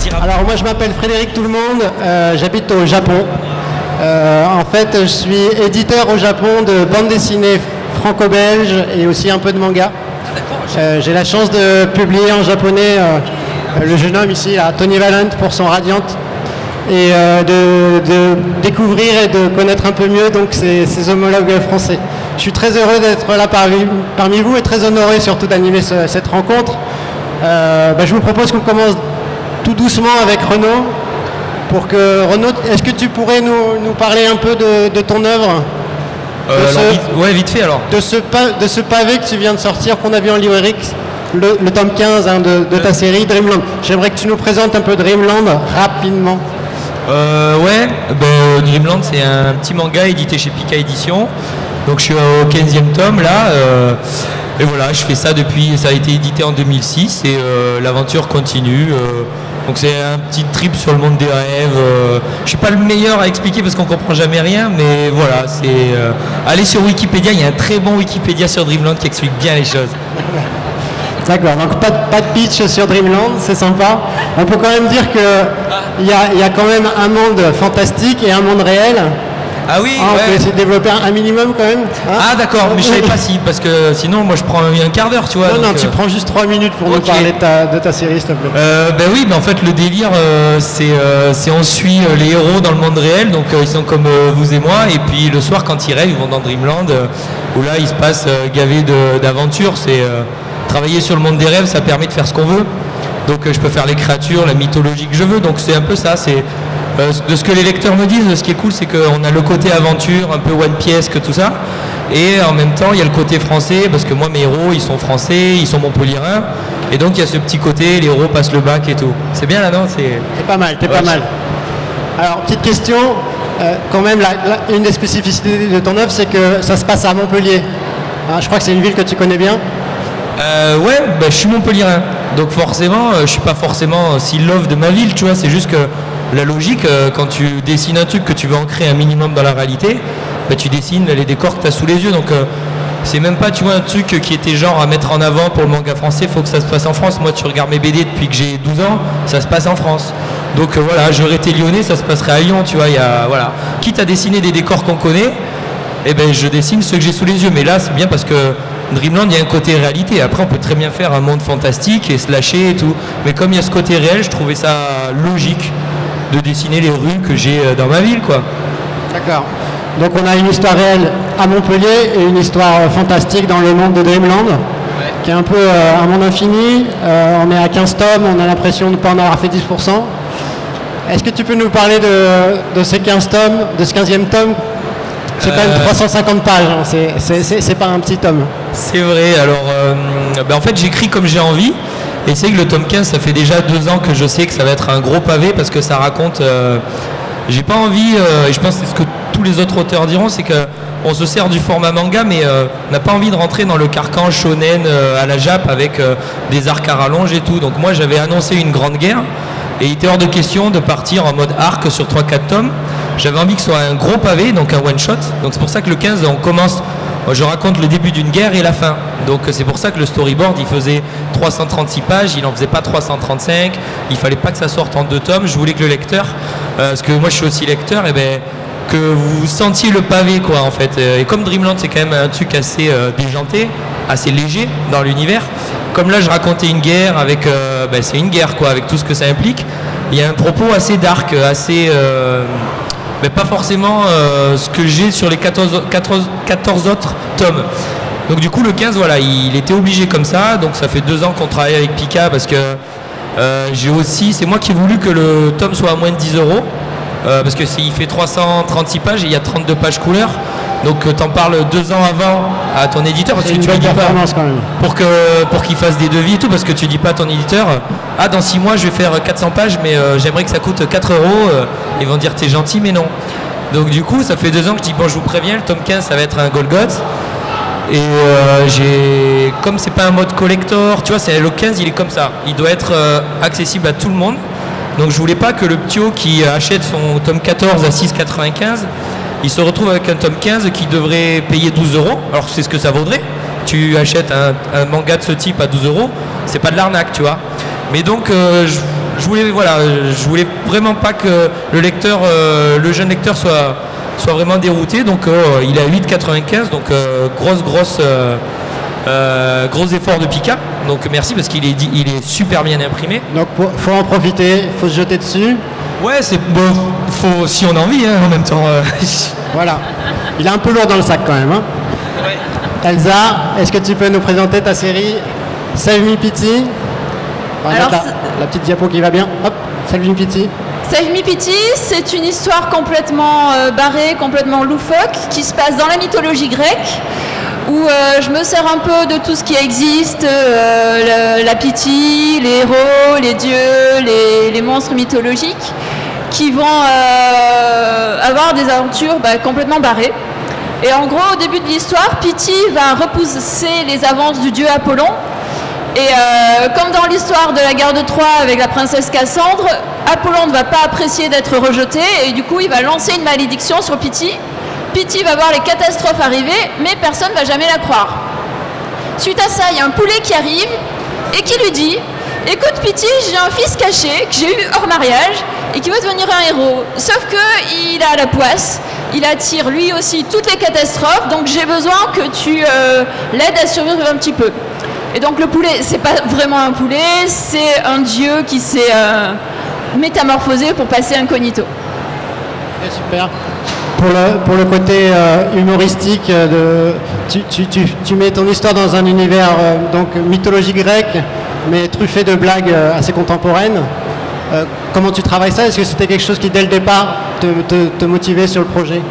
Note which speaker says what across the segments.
Speaker 1: Alors moi je m'appelle Frédéric Tout-le-Monde, j'habite au Japon. En fait je suis éditeur au Japon de bande dessinée franco-belge et aussi un peu de manga. J'ai la chance de publier en japonais le jeune homme ici, là, Tony Valent pour son Radiant, et de découvrir et de connaître un peu mieux donc ses homologues français. Je suis très heureux d'être là parmi vous et très honoré surtout d'animer cette rencontre. Je vous propose qu'on commence tout doucement avec Renaud. Pour que Renaud, est-ce que tu pourrais nous parler un peu de ton œuvre?
Speaker 2: Ouais, vite fait alors.
Speaker 1: De ce pavé que tu viens de sortir, qu'on a vu en librairie, le tome 15 de ta série Dreamland. J'aimerais que tu nous présentes un peu Dreamland rapidement.
Speaker 2: Dreamland c'est un petit manga édité chez Pika Édition. Donc je suis au 15e tome là. Et voilà, je fais ça depuis, ça a été édité en 2006 et l'aventure continue. Donc c'est un petit trip sur le monde des rêves. Je suis pas le meilleur à expliquer parce qu'on comprend jamais rien, mais voilà, c'est allez sur Wikipédia, il y a un très bon Wikipédia sur Dreamland qui explique bien les choses.
Speaker 1: D'accord, donc pas de pitch sur Dreamland, c'est sympa. On peut quand même dire qu'il y a quand même un monde fantastique et un monde réel.
Speaker 2: Ah oui,
Speaker 1: on peut essayer de développer un minimum quand même.
Speaker 2: Ah d'accord, mais je savais pas si, parce que sinon moi je prends un quart d'heure, tu vois.
Speaker 1: Non, tu prends juste 3 minutes pour nous parler de ta série, s'il te plaît.
Speaker 2: Oui, mais en fait le délire, c'est on suit les héros dans le monde réel, donc ils sont comme vous et moi, et puis le soir quand ils rêvent, ils vont dans Dreamland, où là il se passe gavé d'aventures. C'est travailler sur le monde des rêves, ça permet de faire ce qu'on veut. Donc je peux faire les créatures, la mythologie que je veux, donc c'est un peu ça, c'est... de ce que les lecteurs me disent, ce qui est cool, c'est qu'on a le côté aventure, un peu One Piece, que tout ça. Et en même temps, il y a le côté français, parce que moi, mes héros, ils sont français, ils sont montpelliérains. Et donc, il y a ce petit côté, les héros passent le bac et tout. C'est bien là, non?
Speaker 1: C'est pas mal, pas mal. Alors, petite question, quand même, une des spécificités de ton œuvre, c'est que ça se passe à Montpellier. Je crois que c'est une ville que tu connais bien.
Speaker 2: Je suis montpelliérain. Donc forcément, je suis pas forcément si love de ma ville, tu vois, c'est juste que la logique, quand tu dessines un truc que tu veux ancrer un minimum dans la réalité, tu dessines les décors que tu as sous les yeux. Donc c'est même pas, tu vois, un truc qui était genre à mettre en avant pour le manga français, faut que ça se passe en France. Moi, tu regardes mes BD depuis que j'ai 12 ans, ça se passe en France. Donc voilà, j'aurais été lyonnais, ça se passerait à Lyon, tu vois. Voilà. Quitte à dessiner des décors qu'on connaît, je dessine ceux que j'ai sous les yeux. Mais là, c'est bien parce que Dreamland, il y a un côté réalité. Après, on peut très bien faire un monde fantastique et se lâcher et tout. Mais comme il y a ce côté réel, je trouvais ça logique de dessiner les rues que j'ai dans ma ville, quoi.
Speaker 1: D'accord. Donc on a une histoire réelle à Montpellier et une histoire fantastique dans le monde de Dreamland, qui est un peu un monde infini. On est à 15 tomes, on a l'impression de ne pas en avoir fait 10%. Est-ce que tu peux nous parler de ces 15 tomes, de ce 15e tome? C'est quand même 350 pages, hein. C'est pas un petit tome.
Speaker 2: C'est vrai, alors en fait j'écris comme j'ai envie. Et c'est que le tome 15, ça fait déjà 2 ans que je sais que ça va être un gros pavé parce que ça raconte... j'ai pas envie, et je pense que c'est ce que tous les autres auteurs diront, c'est qu'on se sert du format manga, mais on n'a pas envie de rentrer dans le carcan shonen à la Jap avec des arcs à rallonge et tout. Donc moi j'avais annoncé une grande guerre et il était hors de question de partir en mode arc sur 3-4 tomes. J'avais envie que ce soit un gros pavé, donc un one-shot. Donc c'est pour ça que le 15, on commence... Je raconte le début d'une guerre et la fin. Donc c'est pour ça que le storyboard, il faisait 336 pages, il n'en faisait pas 335. Il fallait pas que ça sorte en 2 tomes. Je voulais que le lecteur, parce que moi je suis aussi lecteur, que vous sentiez le pavé, quoi, en fait. Et comme Dreamland, c'est quand même un truc assez déjanté, assez léger dans l'univers. Comme là, je racontais une guerre avec... c'est une guerre, quoi, avec tout ce que ça implique. Il y a un propos assez dark, assez... mais pas forcément ce que j'ai sur les 14 autres tomes. Donc du coup le 15, voilà, il était obligé comme ça. Donc ça fait 2 ans qu'on travaille avec Pika parce que c'est moi qui ai voulu que le tome soit à moins de 10 €. Parce que il fait 336 pages et il y a 32 pages couleur. Donc t'en parles 2 ans avant à ton éditeur parce que tu lui dis pas
Speaker 1: quand même.
Speaker 2: pour qu'il fasse des devis et tout, parce que tu dis pas à ton éditeur dans 6 mois je vais faire 400 pages mais j'aimerais que ça coûte 4 €. Ils vont dire t'es gentil mais non. Donc du coup ça fait 2 ans que je dis bon, je vous préviens, le tome 15 ça va être un Golgoth. Et comme c'est pas un mode collector, tu vois, c'est le 15, il est comme ça, il doit être accessible à tout le monde. Donc je voulais pas que le ptio qui achète son tome 14 à 6,95, il se retrouve avec un tome 15 qui devrait payer 12 €, alors c'est ce que ça vaudrait. Tu achètes un manga de ce type à 12 €, c'est pas de l'arnaque, tu vois. Mais donc je voulais vraiment pas que le jeune lecteur soit vraiment dérouté. Donc il est à 8,95, donc gros effort de Pika. Donc merci parce qu'il est super bien imprimé.
Speaker 1: Donc faut en profiter, faut se jeter dessus.
Speaker 2: Ouais, c'est bon, faut si on a envie en même temps.
Speaker 1: Voilà. Il est un peu lourd dans le sac quand même. Hein. Ouais. Elsa, est-ce que tu peux nous présenter ta série Save Me Pity? Alors, la petite diapo qui va bien. Hop, Save Me Pity.
Speaker 3: Save Me Pity, c'est une histoire complètement barrée, complètement loufoque, qui se passe dans la mythologie grecque, où je me sers un peu de tout ce qui existe, la pitié, les héros, les dieux, les monstres mythologiques, qui vont avoir des aventures complètement barrées. Et en gros, au début de l'histoire, Pity va repousser les avances du dieu Apollon. Et comme dans l'histoire de la guerre de Troie avec la princesse Cassandre, Apollon ne va pas apprécier d'être rejeté et du coup il va lancer une malédiction sur Pity. Pity va voir les catastrophes arriver, mais personne ne va jamais la croire. Suite à ça, il y a un poulet qui arrive et qui lui dit « Écoute Pity, j'ai un fils caché que j'ai eu hors mariage et qui va devenir un héros. Sauf qu'il a la poisse, il attire lui aussi toutes les catastrophes, donc j'ai besoin que tu l'aides à survivre un petit peu. » Et donc le poulet, c'est pas vraiment un poulet, c'est un dieu qui s'est métamorphosé pour passer incognito.
Speaker 1: Super. Pour le côté humoristique, tu mets ton histoire dans un univers donc mythologie grecque, mais truffé de blagues assez contemporaines. Comment tu travailles ça? Est-ce que c'était quelque chose qui dès le départ te motivait sur le projet?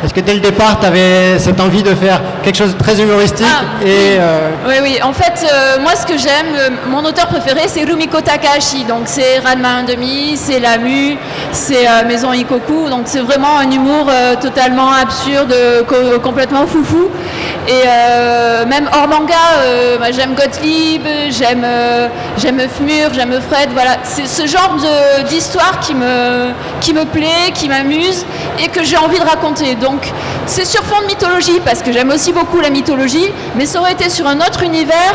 Speaker 1: Est-ce que dès le départ, tu avais cette envie de faire quelque chose de très humoristique
Speaker 3: Oui. En fait, moi, ce que j'aime, mon auteur préféré, c'est Rumiko Takahashi. Donc, c'est Ranma 1,5, c'est Lamu, c'est Maison Ikoku. Donc, c'est vraiment un humour totalement absurde, complètement foufou. Et même hors manga, j'aime Gottlieb, j'aime Fmur, j'aime Fred. Voilà, c'est ce genre d'histoire qui me plaît, qui m'amuse et que j'ai envie de raconter. Donc c'est sur fond de mythologie parce que j'aime aussi beaucoup la mythologie, mais ça aurait été sur un autre univers,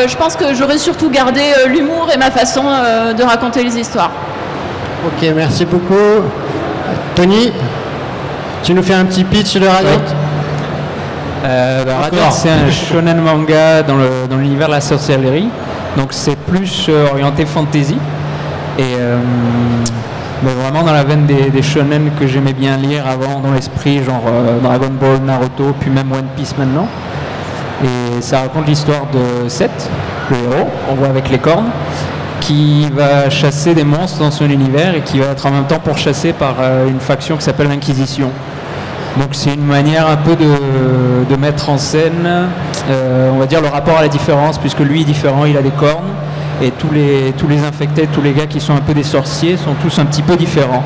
Speaker 3: je pense que j'aurais surtout gardé l'humour et ma façon de raconter les histoires.
Speaker 1: Ok, merci beaucoup. Tony, tu nous fais un petit pitch de Radiant?
Speaker 4: Radiant, c'est un shonen manga dans l'univers de la sorcellerie, donc c'est plus orienté fantasy et mais vraiment dans la veine des shonen que j'aimais bien lire avant dans l'esprit, genre Dragon Ball, Naruto, puis même One Piece maintenant. Et ça raconte l'histoire de Seth, le héros, on voit avec les cornes, qui va chasser des monstres dans son univers et qui va être en même temps pourchassé par une faction qui s'appelle l'Inquisition. Donc c'est une manière un peu de mettre en scène, on va dire, le rapport à la différence, puisque lui est différent, il a des cornes. Et tous les infectés, tous les gars qui sont un peu des sorciers sont tous un petit peu différents.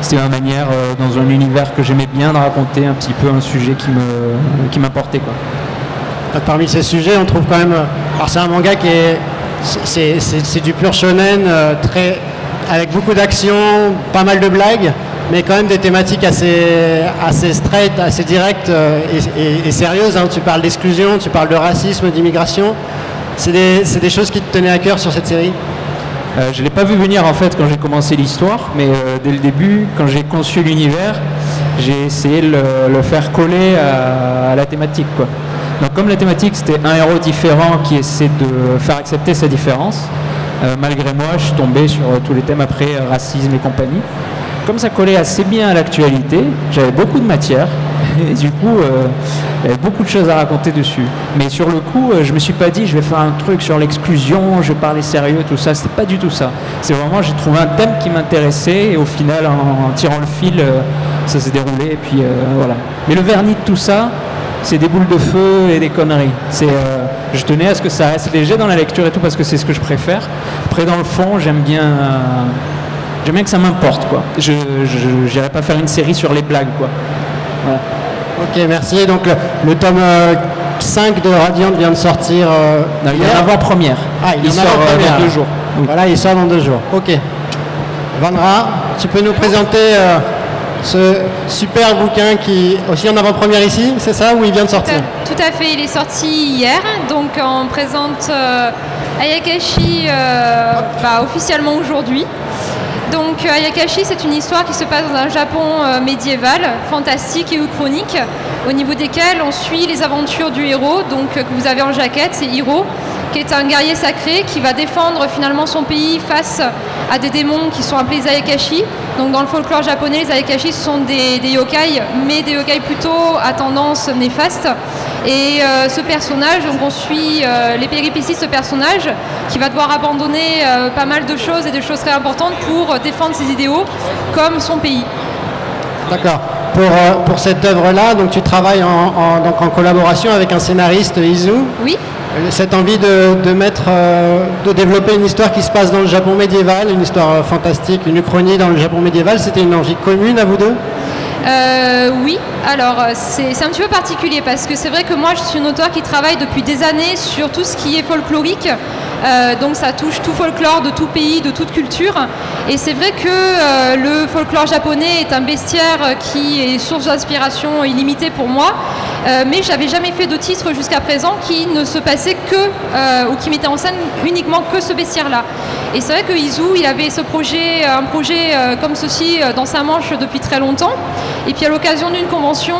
Speaker 4: C'est une manière, dans un univers que j'aimais bien, de raconter un petit peu un sujet qui m'importait, quoi.
Speaker 1: Parmi ces sujets, on trouve quand même... Alors c'est un manga qui est... C'est du pur shonen, avec beaucoup d'action, pas mal de blagues, mais quand même des thématiques assez straight, assez directes et sérieuses. Hein. Tu parles d'exclusion, tu parles de racisme, d'immigration. C'est des choses qui te tenaient à cœur sur cette série?
Speaker 4: Je ne l'ai pas vu venir en fait quand j'ai commencé l'histoire, mais dès le début, quand j'ai conçu l'univers, j'ai essayé de le faire coller à la thématique, quoi. Donc comme la thématique c'était un héros différent qui essaie de faire accepter sa différence, malgré moi je suis tombé sur tous les thèmes après, racisme et compagnie. Comme ça collait assez bien à l'actualité, j'avais beaucoup de matière et du coup il y avait beaucoup de choses à raconter dessus. Mais sur le coup, je me suis pas dit je vais faire un truc sur l'exclusion, je vais parler sérieux, tout ça, c'était pas du tout ça. C'est vraiment, j'ai trouvé un thème qui m'intéressait et au final en tirant le fil, ça s'est déroulé et puis voilà. Mais le vernis de tout ça, c'est des boules de feu et des conneries. Je tenais à ce que ça reste léger dans la lecture et tout parce que c'est ce que je préfère. Après dans le fond, j'aime bien que ça m'importe, quoi. Je n'irais pas faire une série sur les blagues, quoi. Voilà.
Speaker 1: Ok, merci. Donc le tome 5 de Radiant vient de sortir.
Speaker 4: Non, il y a avant-première.
Speaker 1: Ah, il sort dans 2 jours. Oui. Voilà, il sort dans 2 jours. Ok. Vandra, tu peux nous présenter ce super bouquin qui est aussi en avant-première ici, c'est ça, où il vient de sortir?
Speaker 5: Tout à fait, il est sorti hier, donc on présente Ayakashi officiellement aujourd'hui. Donc Ayakashi, c'est une histoire qui se passe dans un Japon médiéval, fantastique et uchronique, au niveau desquels on suit les aventures du héros, donc que vous avez en jaquette, c'est Hiro, qui est un guerrier sacré qui va défendre finalement son pays face à des démons qui sont appelés les Ayakashi. Donc dans le folklore japonais, les Ayakashi sont des yokai, mais des yokai plutôt à tendance néfaste. Et ce personnage, donc on suit les péripéties de ce personnage qui va devoir abandonner pas mal de choses et de choses très importantes pour défendre ses idéaux comme son pays. D'accord.
Speaker 1: Pour cette œuvre-là, donc tu travailles donc en collaboration avec un scénariste, Izu.
Speaker 5: Oui.
Speaker 1: Cette envie de développer une histoire qui se passe dans le Japon médiéval, une histoire fantastique, une uchronie dans le Japon médiéval, c'était une envie commune à vous deux?
Speaker 5: Oui, alors c'est un petit peu particulier parce que c'est vrai que moi je suis une auteure qui travaille depuis des années sur tout ce qui est folklorique, donc ça touche tout folklore de tout pays, de toute culture, et c'est vrai que le folklore japonais est un bestiaire qui est source d'inspiration illimitée pour moi, mais j'avais jamais fait de titre jusqu'à présent qui ne se passait que, ou qui mettait en scène uniquement que ce bestiaire-là. Et c'est vrai que Izu, il avait un projet comme ceci dans sa manche depuis très longtemps. Et puis à l'occasion d'une convention,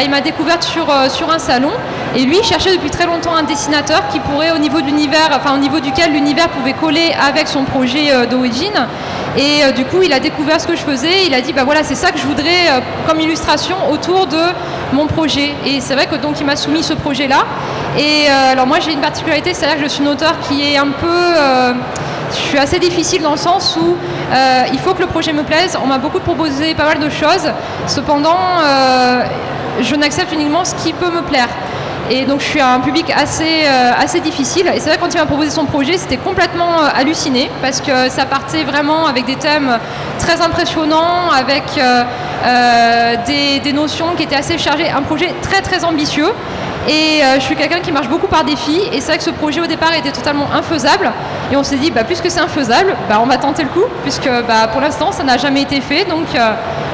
Speaker 5: il m'a découverte sur un salon. Et lui, il cherchait depuis très longtemps un dessinateur qui pourrait, au niveau duquel l'univers pouvait coller avec son projet d'origine. Et du coup, il a découvert ce que je faisais. Il a dit, voilà, c'est ça que je voudrais comme illustration autour de mon projet. Et c'est vrai que donc il m'a soumis ce projet-là. Et alors moi, j'ai une particularité, c'est-à-dire que je suis une auteure qui est un peu... je suis assez difficile dans le sens où il faut que le projet me plaise. On m'a beaucoup proposé pas mal de choses. Cependant, je n'accepte uniquement ce qui peut me plaire. Et donc je suis un public assez difficile. Et c'est vrai, quand il m'a proposé son projet, c'était complètement halluciné parce que ça partait vraiment avec des thèmes très impressionnants, avec des notions qui étaient assez chargées. Un projet très très ambitieux. Et je suis quelqu'un qui marche beaucoup par défi. Et c'est vrai que ce projet au départ était totalement infaisable. Et on s'est dit, puisque c'est infaisable, on va tenter le coup, puisque pour l'instant ça n'a jamais été fait. Donc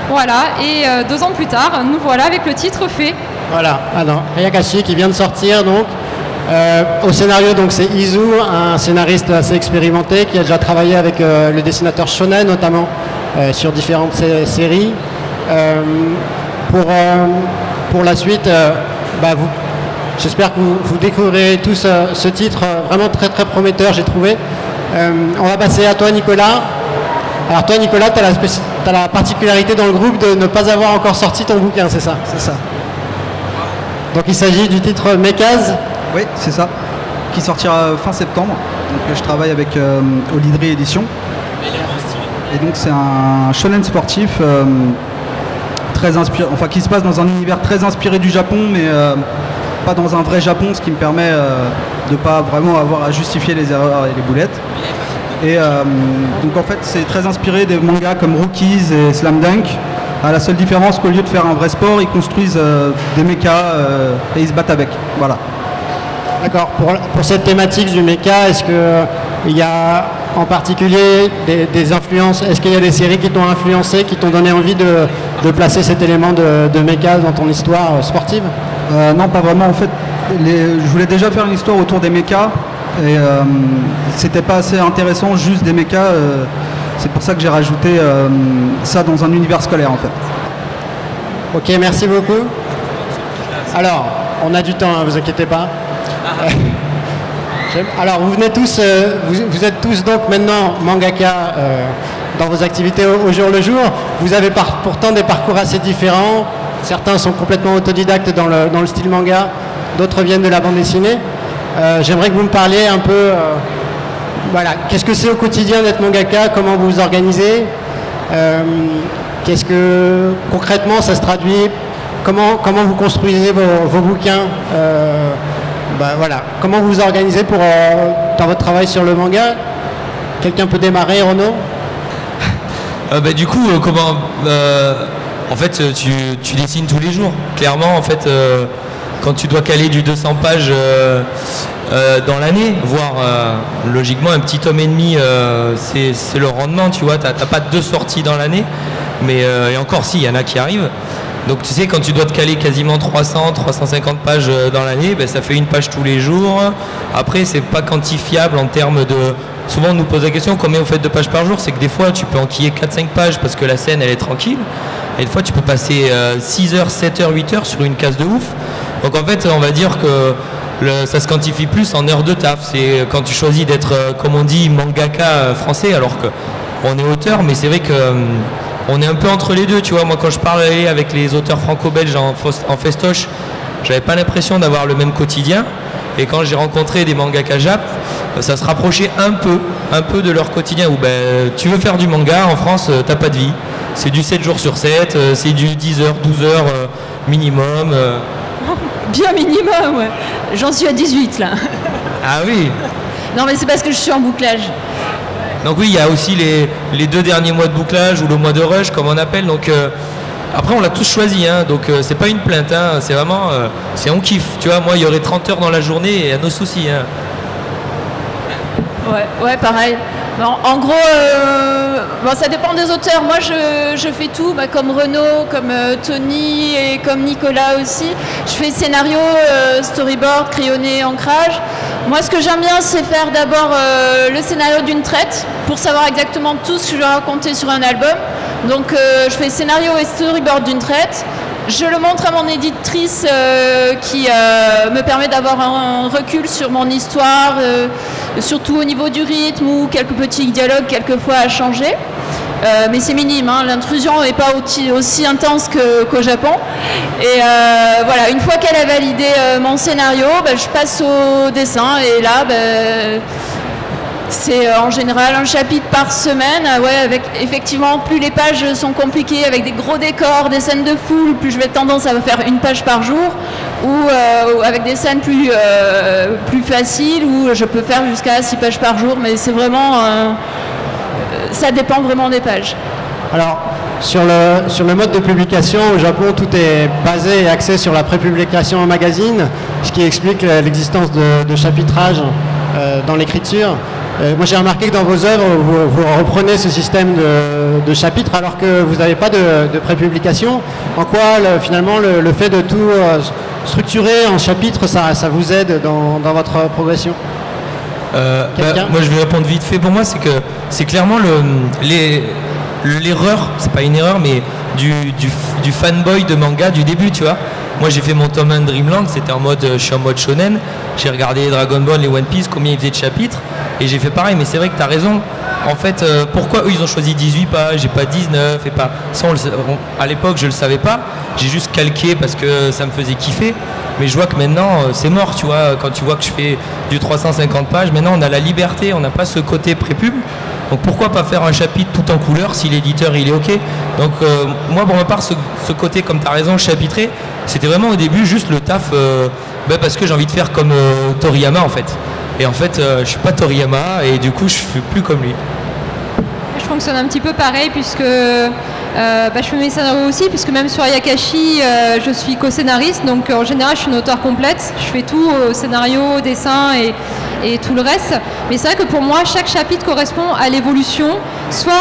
Speaker 5: voilà. Et 2 ans plus tard, nous voilà avec le titre fait.
Speaker 1: Voilà, Ayakashi qui vient de sortir donc. Au scénario, donc c'est Izu, un scénariste assez expérimenté qui a déjà travaillé avec le dessinateur Shonen notamment sur différentes séries. Pour la suite, j'espère que vous découvrirez tous ce titre vraiment très très prometteur, j'ai trouvé. On va passer à toi, Nicolas. Alors toi, Nicolas, tu as la particularité dans le groupe de ne pas avoir encore sorti ton bouquin, c'est ça?
Speaker 6: C'est ça.
Speaker 1: Donc il s'agit du titre Mekaz.
Speaker 6: Oui, c'est ça. Qui sortira fin septembre. Donc je travaille avec Olydri Édition. Et donc c'est un shonen sportif très inspiré, qui se passe dans un univers très inspiré du Japon, mais pas dans un vrai Japon, ce qui me permet de pas vraiment avoir à justifier les erreurs et les boulettes. Et donc en fait c'est très inspiré des mangas comme Rookies et Slam Dunk, à la seule différence qu'au lieu de faire un vrai sport, ils construisent des mechas et ils se battent avec. Voilà.
Speaker 1: D'accord. Pour cette thématique du mecha, est-ce qu'il y a en particulier des influences? Est-ce qu'il y a des séries qui t'ont influencé, qui t'ont donné envie de placer cet élément de mecha dans ton histoire sportive?
Speaker 6: Non, pas vraiment. En fait, je voulais déjà faire une histoire autour des mechas et c'était pas assez intéressant juste des mechas. C'est pour ça que j'ai rajouté ça dans un univers scolaire en fait.
Speaker 1: Ok, merci beaucoup. Alors, on a du temps, vous inquiétez pas. Alors, vous venez tous, vous êtes tous donc maintenant mangaka dans vos activités au jour le jour. Vous avez pourtant des parcours assez différents. Certains sont complètement autodidactes dans le style manga, d'autres viennent de la bande dessinée. J'aimerais que vous me parliez un peu... Voilà, qu'est-ce que c'est au quotidien d'être mangaka? Comment vous vous organisez? Qu'est-ce que concrètement ça se traduit? Comment vous construisez vos bouquins? Voilà, comment vous vous organisez dans votre travail sur le manga? Quelqu'un peut démarrer, Renaud?
Speaker 2: Du coup, en fait, tu dessines tous les jours. Clairement, en fait, quand tu dois caler du 200 pages dans l'année, voire logiquement un petit tome et demi, c'est le rendement, tu vois. T'as pas 2 sorties dans l'année, mais et encore si, il y en a qui arrivent. Donc tu sais, quand tu dois te caler quasiment 300-350 pages dans l'année, ben, ça fait 1 page tous les jours. Après, c'est pas quantifiable en termes de... Souvent on nous pose la question combien vous faites de pages par jour, c'est que des fois tu peux enquiller 4-5 pages parce que la scène elle est tranquille, et des fois tu peux passer 6 heures, 7 heures, 8 heures sur une case de ouf. Donc en fait on va dire que ça se quantifie plus en heures de taf. C'est quand tu choisis d'être, comme on dit, mangaka français, alors qu'on est auteur, mais c'est vrai que on est un peu entre les deux, tu vois. Moi quand je parlais avec les auteurs franco-belges en festoche, j'avais pas l'impression d'avoir le même quotidien. Et quand j'ai rencontré des mangaka jap, ça se rapprochait un peu de leur quotidien, où ben, tu veux faire du manga, en France, t'as pas de vie. C'est du 7 jours sur 7, c'est du 10 heures, 12 heures minimum.
Speaker 3: Bien minimum, ouais. J'en suis à 18 là.
Speaker 2: Ah oui.
Speaker 3: Non mais c'est parce que je suis en bouclage.
Speaker 2: Donc oui, il y a aussi les 2 derniers mois de bouclage ou le mois de rush, comme on appelle. Donc après, on l'a tous choisi, hein, donc c'est pas une plainte, hein, c'est vraiment, c'est on kiffe. Tu vois, moi, il y aurait 30 heures dans la journée et à nos soucis. Hein.
Speaker 3: Ouais, pareil. Non, en gros, bon, ça dépend des auteurs. Moi, je fais tout, bah, comme Renaud, comme Tony et comme Nicolas aussi. Je fais scénario, storyboard, crayonné, ancrage. Moi, ce que j'aime bien, c'est faire d'abord le scénario d'une traite pour savoir exactement tout ce que je vais raconter sur un album. Donc, je fais scénario et storyboard d'une traite. Je le montre à mon éditrice qui me permet d'avoir un recul sur mon histoire, surtout au niveau du rythme ou quelques petits dialogues quelquefois à changer. Mais c'est minime, hein, l'intrusion n'est pas aussi intense qu'au Japon. Et voilà, une fois qu'elle a validé mon scénario, bah, je passe au dessin et là, bah, c'est en général un chapitre par semaine, ouais, avec effectivement plus les pages sont compliquées, avec des gros décors, des scènes de foule, plus je vais tendance à faire 1 page par jour, ou avec des scènes plus faciles, où je peux faire jusqu'à 6 pages par jour, mais c'est vraiment, ça dépend vraiment des pages.
Speaker 1: Alors, sur le mode de publication, au Japon, tout est basé et axé sur la prépublication en magazine, ce qui explique l'existence de chapitrage dans l'écriture. Moi j'ai remarqué que dans vos œuvres, vous reprenez ce système de chapitres alors que vous n'avez pas de prépublication. En quoi finalement le fait de tout structurer en chapitres, ça vous aide dans votre progression?
Speaker 2: Moi je vais répondre vite fait. Pour moi c'est clairement l'erreur, c'est pas une erreur, mais du fanboy de manga du début, tu vois. Moi j'ai fait mon tome 1 de Dreamland, c'était je suis en mode shonen, j'ai regardé Dragon Ball et One Piece, combien ils faisaient de chapitres, et j'ai fait pareil, mais c'est vrai que tu as raison. En fait, pourquoi eux ils ont choisi 18 pages et pas 19 et pas... Ça, à l'époque je le savais pas, j'ai juste calqué parce que ça me faisait kiffer, mais je vois que maintenant c'est mort, tu vois, quand tu vois que je fais du 350 pages, maintenant on a la liberté, on n'a pas ce côté pré-pub. Donc pourquoi pas faire un chapitre tout en couleur si l'éditeur il est ok. Donc moi pour ma part ce côté, comme tu as raison, chapitré, c'était vraiment au début juste le taf parce que j'ai envie de faire comme Toriyama en fait. Et en fait je suis pas Toriyama et du coup je suis plus comme lui.
Speaker 5: Je fonctionne un petit peu pareil puisque je fais mes scénarios aussi, puisque même sur Ayakashi je suis co-scénariste, donc en général je suis une auteure complète, je fais tout, scénario, dessin et tout le reste. Mais c'est vrai que pour moi chaque chapitre correspond à l'évolution soit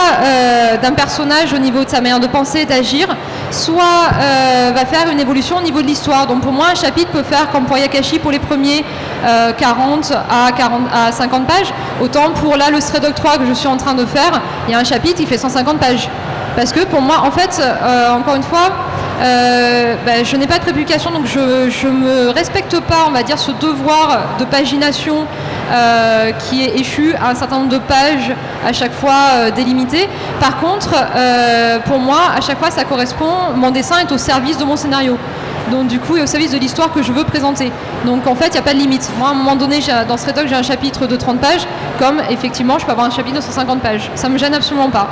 Speaker 5: d'un personnage au niveau de sa manière de penser, d'agir, soit va faire une évolution au niveau de l'histoire. Donc pour moi un chapitre peut faire comme pour Ayakashi pour les premiers 40 à 50 pages, autant pour là le Stray Dog 3 que je suis en train de faire, il y a un chapitre qui fait 150 pages. Parce que pour moi, en fait, encore une fois, je n'ai pas de prépublication, donc je me respecte pas, on va dire, ce devoir de pagination qui est échu à un certain nombre de pages à chaque fois délimitées. Par contre, pour moi, à chaque fois, ça correspond, mon dessin est au service de mon scénario. Donc du coup, et au service de l'histoire que je veux présenter. Donc en fait, il n'y a pas de limite. Moi, à un moment donné, dans Stray Dog, j'ai un chapitre de 30 pages, comme effectivement, je peux avoir un chapitre de 150 pages. Ça me gêne absolument pas.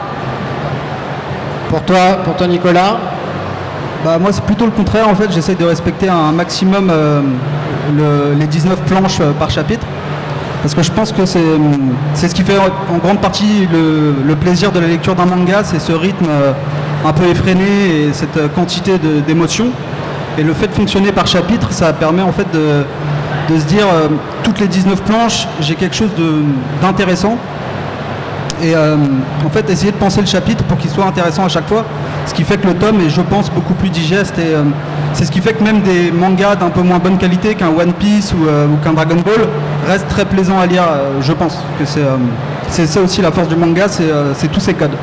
Speaker 1: Pour toi Nicolas?
Speaker 6: Moi c'est plutôt le contraire, en fait j'essaie de respecter un maximum les 19 planches par chapitre, parce que je pense que c'est ce qui fait en grande partie le plaisir de la lecture d'un manga, c'est ce rythme un peu effréné et cette quantité d'émotions, et le fait de fonctionner par chapitre, ça permet en fait de se dire toutes les 19 planches, j'ai quelque chose d'intéressant. Et en fait, essayer de penser le chapitre pour qu'il soit intéressant à chaque fois. Ce qui fait que le tome est, je pense, beaucoup plus digeste. Et c'est ce qui fait que même des mangas d'un peu moins bonne qualité qu'un One Piece ou qu'un Dragon Ball restent très plaisants à lire. Je pense que c'est ça aussi la force du manga, c'est tous ces codes.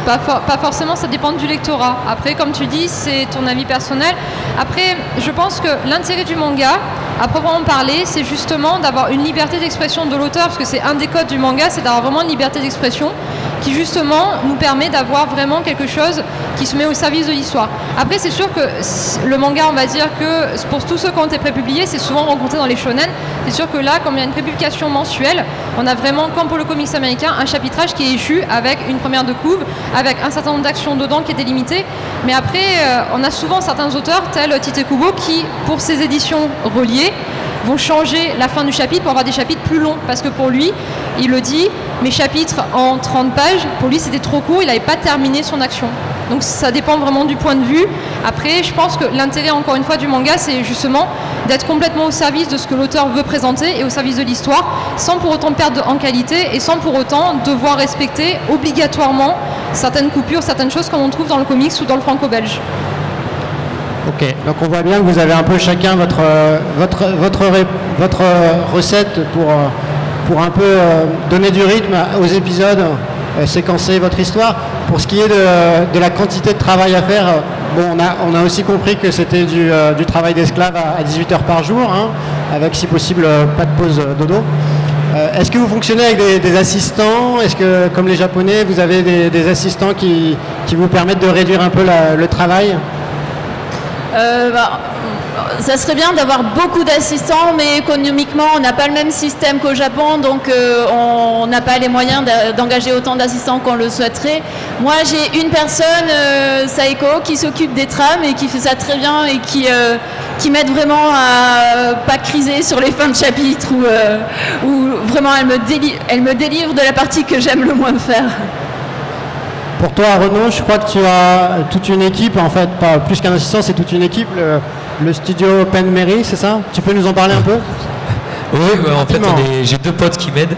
Speaker 5: Pas forcément, ça dépend du lectorat. Après, comme tu dis, c'est ton avis personnel. Après, je pense que l'intérêt du manga, à proprement parler, c'est justement d'avoir une liberté d'expression de l'auteur, parce que c'est un des codes du manga, c'est d'avoir vraiment une liberté d'expression qui justement nous permet d'avoir vraiment quelque chose qui se met au service de l'histoire. Après, c'est sûr que le manga, on va dire que pour tous ceux qui ont été prépubliés, c'est souvent rencontré dans les shonen. C'est sûr que là, comme il y a une prépublication mensuelle, on a vraiment, comme pour le comics américain, un chapitrage qui est échu avec une première de couve, avec un certain nombre d'actions dedans qui est délimité. Mais après, on a souvent certains auteurs, tels Tite Kubo, qui, pour ces éditions reliées, vont changer la fin du chapitre pour avoir des chapitres plus longs. Parce que pour lui, il le dit, mes chapitres en 30 pages, pour lui c'était trop court, il n'avait pas terminé son action. Donc ça dépend vraiment du point de vue. Après, je pense que l'intérêt, encore une fois, du manga, c'est justement d'être complètement au service de ce que l'auteur veut présenter et au service de l'histoire, sans pour autant perdre en qualité et sans pour autant devoir respecter obligatoirement certaines coupures, certaines choses comme on trouve dans le comics ou dans le franco-belge.
Speaker 1: Ok, donc on voit bien que vous avez un peu chacun votre recette pour un peu donner du rythme aux épisodes, séquencer votre histoire. Pour ce qui est de la quantité de travail à faire, bon, on a aussi compris que c'était du travail d'esclave à 18 heures par jour, hein, avec si possible pas de pause dodo. Est-ce que vous fonctionnez avec des assistants? Est-ce que, comme les Japonais, vous avez des assistants qui vous permettent de réduire un peu le travail?
Speaker 3: Ça serait bien d'avoir beaucoup d'assistants, mais économiquement, on n'a pas le même système qu'au Japon, donc on n'a pas les moyens d'engager autant d'assistants qu'on le souhaiterait. Moi, j'ai une personne, Saeko, qui s'occupe des trames et qui fait ça très bien et qui m'aide vraiment à pas criser sur les fins de chapitre où vraiment elle me délivre de la partie que j'aime le moins faire.
Speaker 1: Pour toi, Renaud, je crois que tu as toute une équipe, en fait, pas plus qu'un assistant, c'est toute une équipe, le studio Penmery, c'est ça? Tu peux nous en parler un peu?
Speaker 2: Oui, en fait, j'ai deux potes qui m'aident.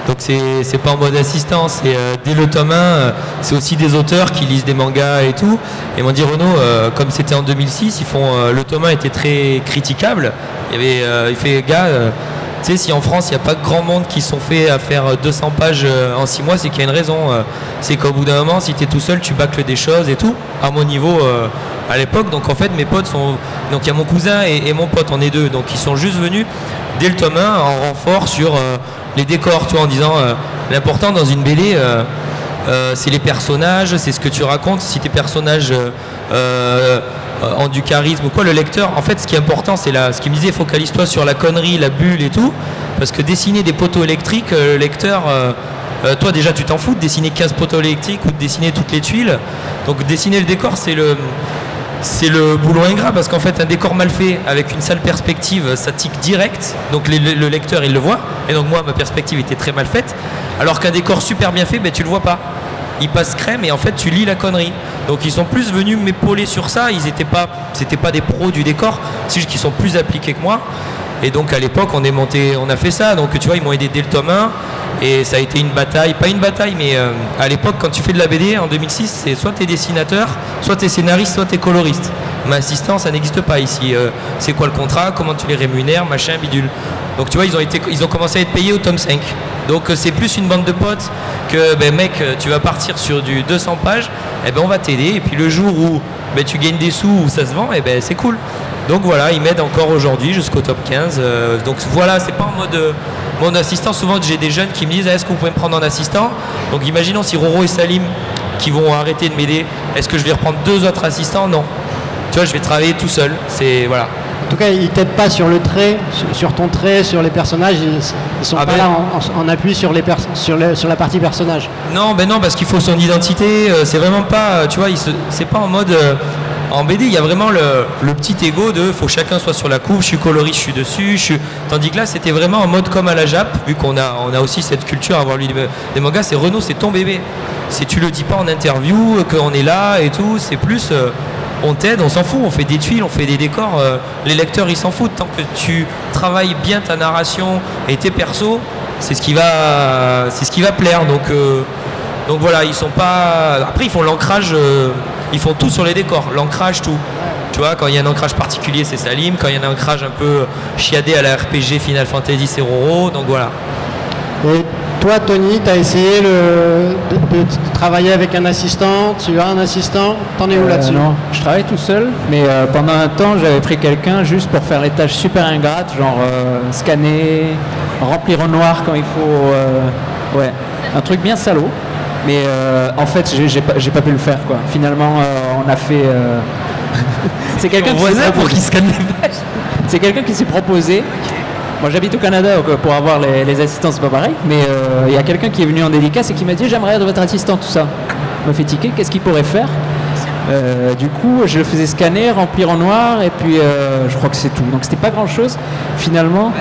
Speaker 2: Donc c'est pas en mode assistant, c'est dès le tome 1, c'est aussi des auteurs qui lisent des mangas et tout. Et ils m'ont dit, Renaud, comme c'était en 2006, le tome 1 était très critiquable. Il fait, gars, tu sais, si en France, il n'y a pas grand monde qui sont faits à faire 200 pages en 6 mois, c'est qu'il y a une raison. C'est qu'au bout d'un moment, si tu es tout seul, tu bâcles des choses et tout, à mon niveau à l'époque. Donc en fait, mes potes sont... Donc il y a mon cousin et mon pote, on est deux. Donc ils sont juste venus dès le tome 1 en renfort sur les décors, tu vois, en disant l'important dans une BD, c'est les personnages, c'est ce que tu racontes. Si tes personnages... en du charisme ou quoi, le lecteur, en fait ce qui est important, c'est ce qu'il me disait, focalise-toi sur la connerie, la bulle et tout, parce que dessiner des poteaux électriques, le lecteur, toi déjà tu t'en fous de dessiner 15 poteaux électriques ou de dessiner toutes les tuiles. Donc dessiner le décor, c'est le boulot ingrat, parce qu'en fait un décor mal fait avec une sale perspective, ça tique direct, donc le lecteur il le voit, et donc moi ma perspective était très mal faite, alors qu'un décor super bien fait, ben, tu le vois pas. Il passe crème et en fait tu lis la connerie. Donc ils sont plus venus m'épauler sur ça, c'était pas des pros du décor, c'est juste qu'ils sont plus appliqués que moi. Et donc à l'époque on a fait ça, donc tu vois ils m'ont aidé dès le tome 1 et ça a été une bataille, pas une bataille mais à l'époque quand tu fais de la BD en 2006 c'est soit t'es dessinateur, soit t'es scénariste, soit t'es coloriste. Ma assistant ça n'existe pas ici, c'est quoi le contrat, comment tu les rémunères, machin, bidule. Donc tu vois ils ont commencé à être payés au tome 5. Donc c'est plus une bande de potes que ben mec tu vas partir sur du 200 pages, et ben on va t'aider et puis le jour où ben, tu gagnes des sous, où ça se vend, et ben c'est cool. Donc voilà, ils m'aident encore aujourd'hui jusqu'au top 15. Donc voilà, c'est pas en mode mon assistant. Souvent j'ai des jeunes qui me disent est-ce que vous pouvez me prendre en assistant? Donc imaginons si Roro et Salim qui vont arrêter de m'aider, est-ce que je vais reprendre 2 autres assistants? Non. Tu vois, je vais travailler tout seul. C'est voilà.
Speaker 1: En tout cas, ils t'aident pas sur le trait, sur ton trait, sur les personnages. Ils sont pas là en appui sur la partie personnage.
Speaker 2: Non, ben non, parce qu'il faut son identité. C'est vraiment pas, tu vois, c'est pas en mode. En BD, il y a vraiment le petit ego de faut que chacun soit sur la couve, je suis coloriste, je suis dessus, tandis que là c'était vraiment en mode comme à la Jap, vu qu'on a aussi cette culture à avoir lu des mangas, c'est Renaud, c'est ton bébé. Si tu le dis pas en interview, qu'on est là et tout, c'est plus on t'aide, on s'en fout, on fait des tuiles, on fait des décors, les lecteurs ils s'en foutent, tant que tu travailles bien ta narration et tes persos, c'est ce qui va plaire. Donc voilà, ils sont pas. Après ils font l'ancrage, ils font tout sur les décors, l'ancrage, tout. Tu vois, quand il y a un ancrage particulier, c'est Salim, quand il y a un ancrage un peu chiadé à la RPG Final Fantasy, c'est Roro, donc voilà.
Speaker 1: Et toi, Tony, tu as essayé de travailler avec un assistant, tu as un assistant, t'en es où là-dessus?
Speaker 4: Non, je travaille tout seul, mais pendant un temps, j'avais pris quelqu'un juste pour faire les tâches super ingrates, genre scanner, remplir au noir quand il faut, ouais, un truc bien salaud. Mais en fait, j'ai pas pu le faire, quoi. Finalement, on a fait... c'est quelqu'un qui s'est proposé. Moi j'habite au Canada, donc pour avoir les assistants c'est pas pareil, mais il y a quelqu'un qui est venu en dédicace et qui m'a dit j'aimerais être votre assistant, tout ça. Il m'a fait tiquer, qu'est-ce qu'il pourrait faire? Du coup je le faisais scanner, remplir en noir et puis je crois que c'est tout. Donc c'était pas grand chose finalement.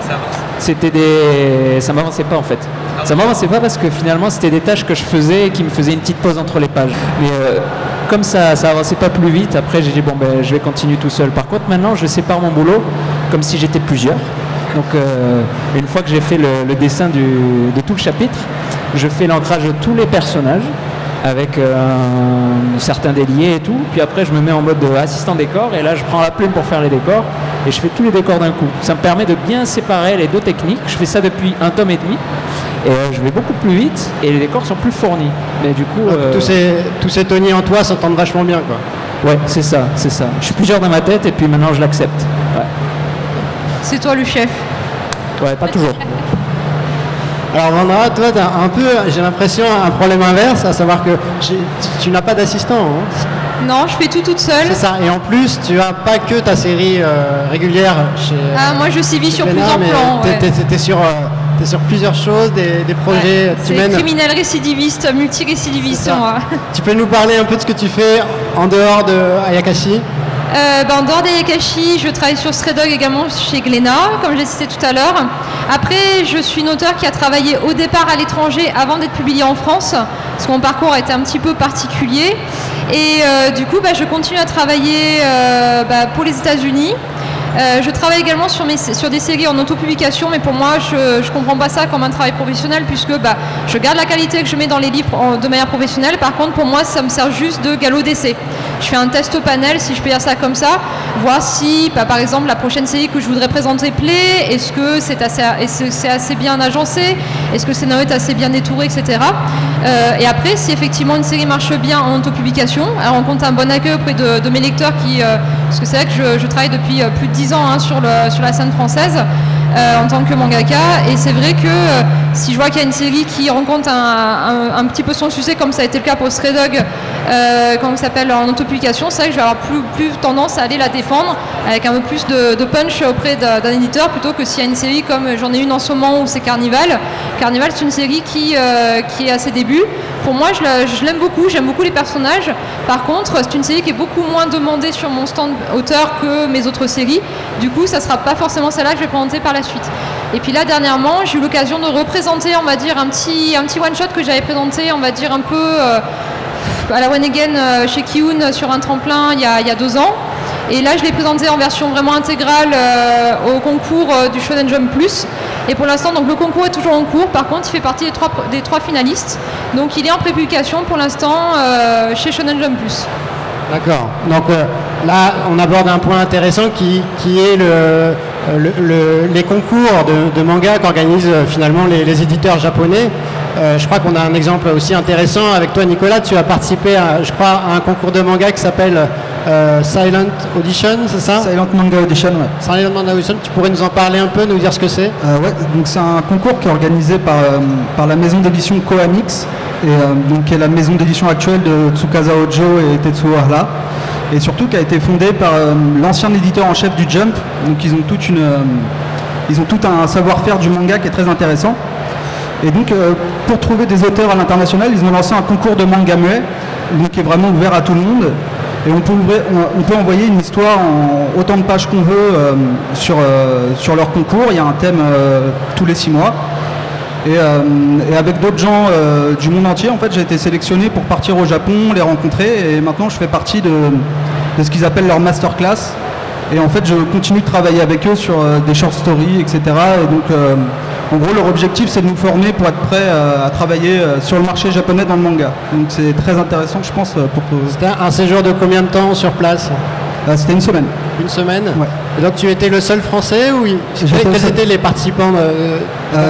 Speaker 4: Ça m'avançait pas en fait. Ça m'avançait pas parce que finalement c'était des tâches que je faisais et qui me faisaient une petite pause entre les pages. Mais comme ça avançait pas plus vite, après j'ai dit bon ben je vais continuer tout seul. Par contre maintenant je sépare mon boulot comme si j'étais plusieurs. Donc une fois que j'ai fait le dessin de tout le chapitre, je fais l'ancrage de tous les personnages avec certains déliés et tout. Puis après je me mets en mode assistant décor et là je prends la plume pour faire les décors et je fais tous les décors d'un coup. Ça me permet de bien séparer les deux techniques. Je fais ça depuis 1 tome et demi. Et je vais beaucoup plus vite et les décors sont plus fournis. Mais du coup,
Speaker 1: tous ces Tony en toi s'entendent vachement bien, quoi.
Speaker 4: Ouais, c'est ça. Je suis plusieurs dans ma tête et puis maintenant je l'accepte. Ouais.
Speaker 5: C'est toi le chef.
Speaker 4: Ouais, pas toujours.
Speaker 1: Alors Vandra, toi tu as un peu, j'ai l'impression, un problème inverse, à savoir que tu n'as pas d'assistant. Hein.
Speaker 5: Non, je fais tout toute seule.
Speaker 1: C'est ça, et en plus tu as pas que ta série régulière chez...
Speaker 5: moi je sévis sur plusieurs plans.
Speaker 1: T'es sur plusieurs choses, des projets, tu mènes...
Speaker 5: criminel récidiviste, multirécidiviste.
Speaker 1: Tu peux nous parler un peu de ce que tu fais en dehors de Ayakashi?
Speaker 5: En dehors d'Ayakashi, je travaille sur Stray Dog également chez Glénat, comme je l'ai cité tout à l'heure. Après, je suis une auteure qui a travaillé au départ à l'étranger avant d'être publiée en France, parce que mon parcours a été un petit peu particulier. Et du coup, je continue à travailler pour les États-Unis. Je travaille également sur des séries en autopublication, mais pour moi, je ne comprends pas ça comme un travail professionnel, puisque je garde la qualité que je mets dans les livres de manière professionnelle. Par contre, pour moi, ça me sert juste de galop d'essai. Je fais un test panel, si je peux dire ça comme ça, voir si, par exemple, la prochaine série que je voudrais présenter plaît, est-ce que c'est assez bien agencé, est-ce que le scénario est assez bien détouré, etc. Et après, si effectivement une série marche bien en autopublication, elle rencontre un bon accueil auprès de mes lecteurs parce que c'est vrai que je travaille depuis plus de 10 ans sur la scène française en tant que mangaka, et c'est vrai que si je vois qu'il y a une série qui rencontre un petit peu son succès, comme ça a été le cas pour Stray Dog, comment ça s'appelle, en autopublication, c'est vrai que je vais avoir plus tendance à aller la défendre avec un peu plus de punch auprès d'un éditeur, plutôt que s'il y a une série comme j'en ai une en ce moment où c'est Carnival. Carnival, c'est une série qui est à ses débuts. Pour moi, je l'aime beaucoup, j'aime beaucoup les personnages. Par contre, c'est une série qui est beaucoup moins demandée sur mon stand auteur que mes autres séries. Du coup, ça ne sera pas forcément celle-là que je vais présenter par la suite. Et puis là, dernièrement, j'ai eu l'occasion de représenter, on va dire, un petit one-shot que j'avais présenté, on va dire, un peu à la One Again chez Kiun sur un tremplin il y a 2 ans. Et là, je l'ai présenté en version vraiment intégrale au concours du Shonen Jump Plus. Et pour l'instant, donc le concours est toujours en cours. Par contre, il fait partie des 3 finalistes. Donc, il est en prépublication pour l'instant chez Shonen Jump Plus.
Speaker 1: D'accord. Donc là, on aborde un point intéressant qui est les concours de manga qu'organisent finalement les éditeurs japonais. Je crois qu'on a un exemple aussi intéressant avec toi, Nicolas. Tu as participé à un concours de manga qui s'appelle Silent Audition, c'est ça?
Speaker 6: Silent Manga Audition, ouais.
Speaker 1: Silent Manga Audition, tu pourrais nous en parler un peu, nous dire ce que c'est?
Speaker 6: Ouais, donc c'est un concours qui est organisé par la maison d'édition Koamix, donc qui est la maison d'édition actuelle de Tsukasa Ojo et Tetsuo Harla, et surtout qui a été fondée par l'ancien éditeur en chef du Jump. Donc ils ont tout un savoir-faire du manga qui est très intéressant. Et donc pour trouver des auteurs à l'international, ils ont lancé un concours de manga muet, donc qui est vraiment ouvert à tout le monde. Et on peut envoyer une histoire en autant de pages qu'on veut sur leur concours. Il y a un thème tous les 6 mois. Et avec d'autres gens du monde entier, en fait, j'ai été sélectionné pour partir au Japon, les rencontrer. Et maintenant, je fais partie de ce qu'ils appellent leur masterclass. Et en fait, je continue de travailler avec eux sur des short stories, etc. Et donc, en gros, leur objectif, c'est de nous former pour être prêts à travailler sur le marché japonais dans le manga. Donc, c'est très intéressant, je pense.
Speaker 1: C'était un séjour de combien de temps sur place?
Speaker 6: C'était une semaine.
Speaker 1: Une semaine?
Speaker 6: Ouais.
Speaker 1: Et donc, tu étais le seul Français ou quels étaient les participants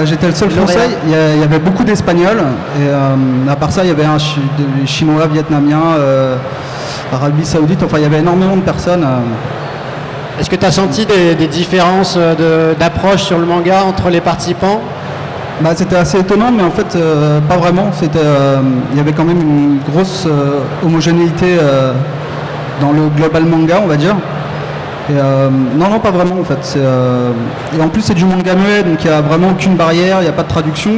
Speaker 6: J'étais le seul Français. Il y avait beaucoup d'Espagnols. Et à part ça, il y avait des Chinois, Vietnamiens, Arabie Saoudite. Enfin, il y avait énormément de personnes.
Speaker 1: Est-ce que tu as senti des différences d'approche sur le manga entre les participants?
Speaker 6: C'était assez étonnant, mais en fait, pas vraiment. Il y avait quand même une grosse homogénéité dans le global manga, on va dire. Et, non, pas vraiment en fait. Et en plus, c'est du manga muet, donc il n'y a vraiment aucune barrière, il n'y a pas de traduction.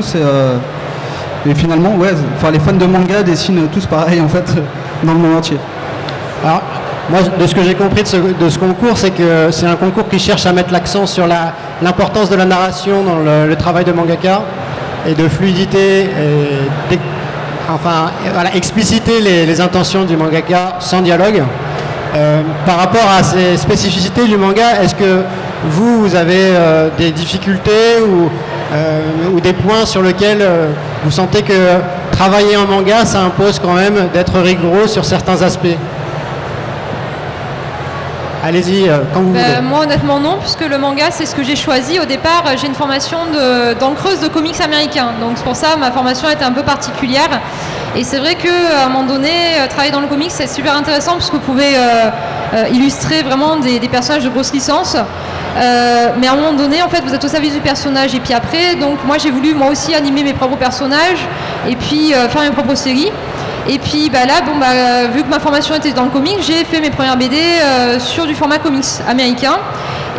Speaker 6: Et finalement, les fans de manga dessinent tous pareil en fait, dans le monde entier.
Speaker 1: Alors, moi, de ce que j'ai compris de ce concours, c'est que c'est un concours qui cherche à mettre l'accent sur l'importance de la narration dans le travail de mangaka et de fluidité, expliciter les intentions du mangaka sans dialogue. Par rapport à ces spécificités du manga, est-ce que vous avez des difficultés ou des points sur lesquels vous sentez que travailler en manga, ça impose quand même d'être rigoureux sur certains aspects? Allez-y, quand vous voulez.
Speaker 5: Moi, honnêtement, non, puisque le manga, c'est ce que j'ai choisi. Au départ, j'ai une formation d'ancreuse de comics américains. Donc, c'est pour ça ma formation était un peu particulière. Et c'est vrai qu'à un moment donné, travailler dans le comics, c'est super intéressant, parce que vous pouvez illustrer vraiment des personnages de grosse licence. Mais à un moment donné, en fait, vous êtes au service du personnage. Et puis après, donc, moi, j'ai voulu, moi aussi, animer mes propres personnages et puis faire mes propres séries. Et puis vu que ma formation était dans le comics, j'ai fait mes premières BD sur du format comics américain.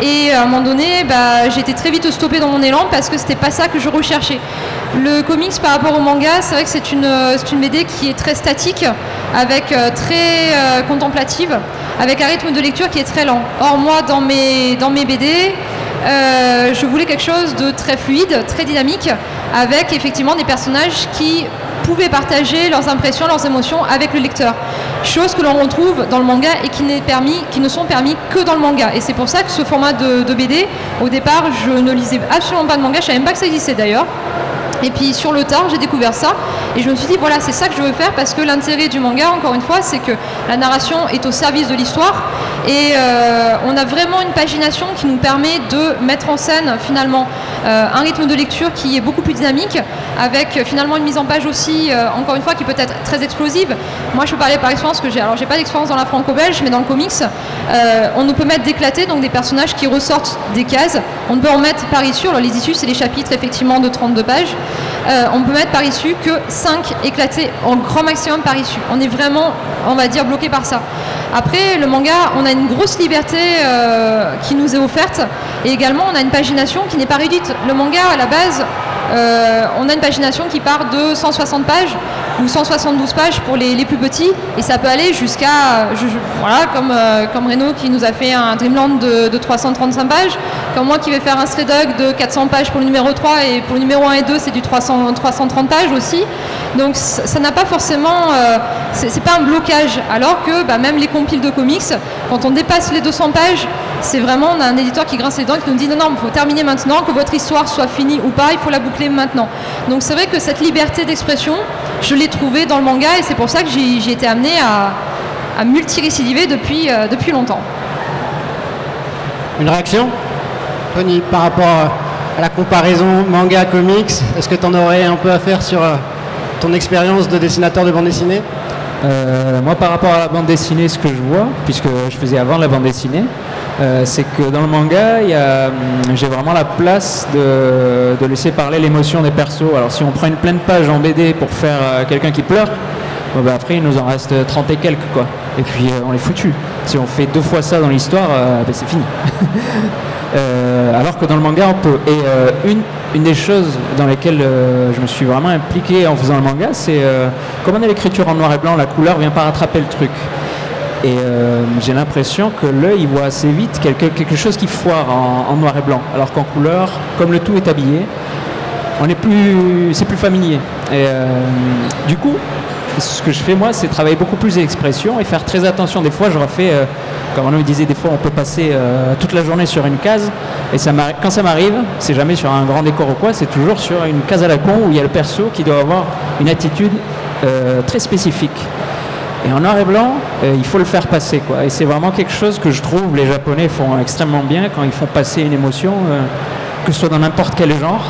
Speaker 5: Et à un moment donné, j'ai été très vite stoppée dans mon élan parce que c'était pas ça que je recherchais. Le comics par rapport au manga, c'est vrai que c'est une BD qui est très statique, avec très contemplative, avec un rythme de lecture qui est très lent. Or moi, dans mes BD, je voulais quelque chose de très fluide, très dynamique, avec effectivement des personnages qui pouvaient partager leurs impressions, leurs émotions avec le lecteur. Chose que l'on retrouve dans le manga et qui ne sont permis que dans le manga. Et c'est pour ça que ce format de BD, au départ, je ne lisais absolument pas de manga, je ne savais même pas que ça existait d'ailleurs. Et puis sur le tard, j'ai découvert ça et je me suis dit voilà, c'est ça que je veux faire, parce que l'intérêt du manga, encore une fois, c'est que la narration est au service de l'histoire et on a vraiment une pagination qui nous permet de mettre en scène finalement un rythme de lecture qui est beaucoup plus dynamique, avec finalement une mise en page aussi, encore une fois, qui peut être très explosive. Moi, je peux parler par expérience que j'ai pas d'expérience dans la franco-belge, mais dans le comics, on ne peut mettre d'éclatés, donc des personnages qui ressortent des cases. On ne peut en mettre par issue. Alors les issues, c'est les chapitres effectivement de 32 pages. On peut mettre par issue que 5 éclatés en grand maximum par issue. On est vraiment, on va dire, bloqué par ça. Après, le manga, on a une grosse liberté qui nous est offerte, et également on a une pagination qui n'est pas réduite. Le manga, à la base, on a une pagination qui part de 160 pages ou 172 pages pour les plus petits, et ça peut aller jusqu'à, comme Renaud qui nous a fait un Dreamland de 335 pages, comme moi qui vais faire un Stray Dog de 400 pages pour le numéro 3, et pour le numéro 1 et 2 c'est du 330 pages aussi. Donc ça n'a pas forcément, c'est pas un blocage, alors que même les compiles de comics, quand on dépasse les 200 pages, c'est vraiment, on a un éditeur qui grince les dents, qui nous dit non, il faut terminer maintenant, que votre histoire soit finie ou pas, il faut la boucler maintenant. Donc c'est vrai que cette liberté d'expression, je l'ai trouvée dans le manga, et c'est pour ça que j'ai été amenée à multirécidiver depuis longtemps.
Speaker 1: Une réaction, Tony, par rapport à la comparaison manga-comics? Est-ce que tu en aurais un peu à faire sur ton expérience de dessinateur de bande dessinée?
Speaker 4: Moi, par rapport à la bande dessinée, ce que je vois, puisque je faisais avant la bande dessinée, c'est que dans le manga, j'ai vraiment la place de laisser parler l'émotion des persos. Alors si on prend une pleine page en BD pour faire quelqu'un qui pleure, après il nous en reste 30 et quelques, quoi. Et puis on est foutu. Si on fait 2 fois ça dans l'histoire, c'est fini. Alors que dans le manga on peut. Et une des choses dans lesquelles je me suis vraiment impliqué en faisant le manga, c'est comme on a l'écriture en noir et blanc, la couleur vient pas rattraper le truc. Et j'ai l'impression que l'œil il voit assez vite quelque chose qui foire en noir et blanc, alors qu'en couleur, comme le tout est habillé, c'est plus familier. Et du coup, Ce que je fais moi, c'est travailler beaucoup plus l'expression et faire très attention. Des fois, je refais, comme on me disait, des fois on peut passer toute la journée sur une case. Et quand ça m'arrive, c'est jamais sur un grand décor ou quoi, c'est toujours sur une case à la con où il y a le perso qui doit avoir une attitude très spécifique. Et en noir et blanc, il faut le faire passer, quoi. Et c'est vraiment quelque chose que je trouve les Japonais font extrêmement bien quand ils font passer une émotion, que ce soit dans n'importe quel genre,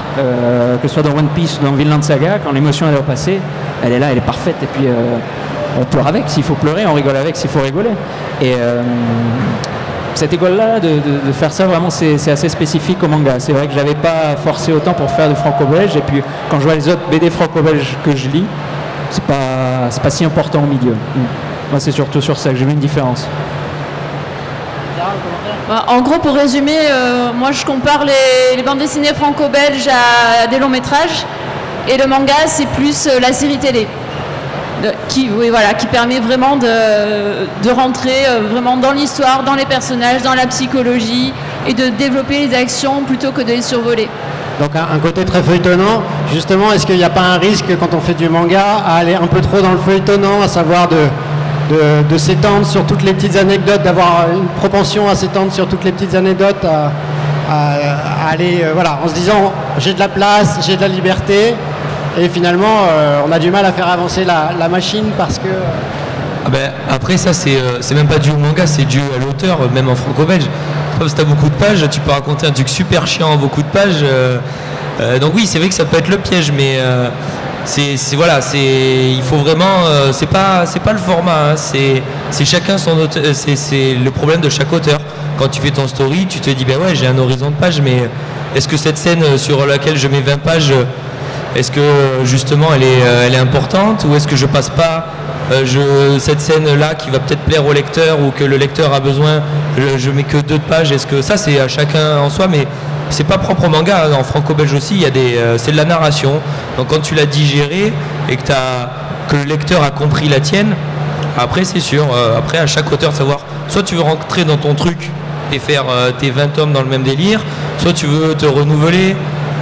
Speaker 4: que ce soit dans One Piece ou dans Vinland Saga, quand l'émotion elle doit passer, elle est là, elle est parfaite. Et puis on pleure avec s'il faut pleurer, on rigole avec s'il faut rigoler. Et cette école-là, de faire ça, vraiment, c'est assez spécifique au manga. C'est vrai que j'avais pas forcé autant pour faire de franco-belge. Et puis quand je vois les autres BD franco-belges que je lis, c'est pas si important au milieu. Moi, c'est surtout sur ça que j'ai vu une différence.
Speaker 3: En gros, pour résumer, moi je compare les bandes dessinées franco-belges à des longs métrages, et le manga c'est plus la série télé, qui permet vraiment de rentrer vraiment dans l'histoire, dans les personnages, dans la psychologie, et de développer les actions plutôt que de les survoler.
Speaker 1: Donc un côté très feuilletonnant. Justement, est-ce qu'il n'y a pas un risque quand on fait du manga à aller un peu trop dans le feuilletonnant, à savoir de s'étendre sur toutes les petites anecdotes, d'avoir une propension à s'étendre sur toutes les petites anecdotes, à aller en se disant j'ai de la place, j'ai de la liberté, et finalement on a du mal à faire avancer la machine parce que...
Speaker 2: Après ça c'est même pas dû au manga, c'est dû à l'auteur, même en franco-belge. Si t'as beaucoup de pages, tu peux raconter un truc super chiant en beaucoup de pages. Donc oui, c'est vrai que ça peut être le piège, mais il faut vraiment, c'est pas le format, hein, c'est chacun son auteur, c'est le problème de chaque auteur. Quand tu fais ton story, tu te dis j'ai un horizon de pages, mais est-ce que cette scène sur laquelle je mets 20 pages, est-ce que justement elle est importante, ou est-ce que je passe pas cette scène-là qui va peut-être plaire au lecteur ou que le lecteur a besoin, je mets que 2 pages. Est-ce que ça, c'est à chacun en soi, mais c'est pas propre au manga. En franco-belge aussi, il y a c'est de la narration. Donc quand tu l'as digéré et que le lecteur a compris la tienne, après c'est sûr, après à chaque auteur de savoir, soit tu veux rentrer dans ton truc et faire tes 20 tomes dans le même délire, soit tu veux te renouveler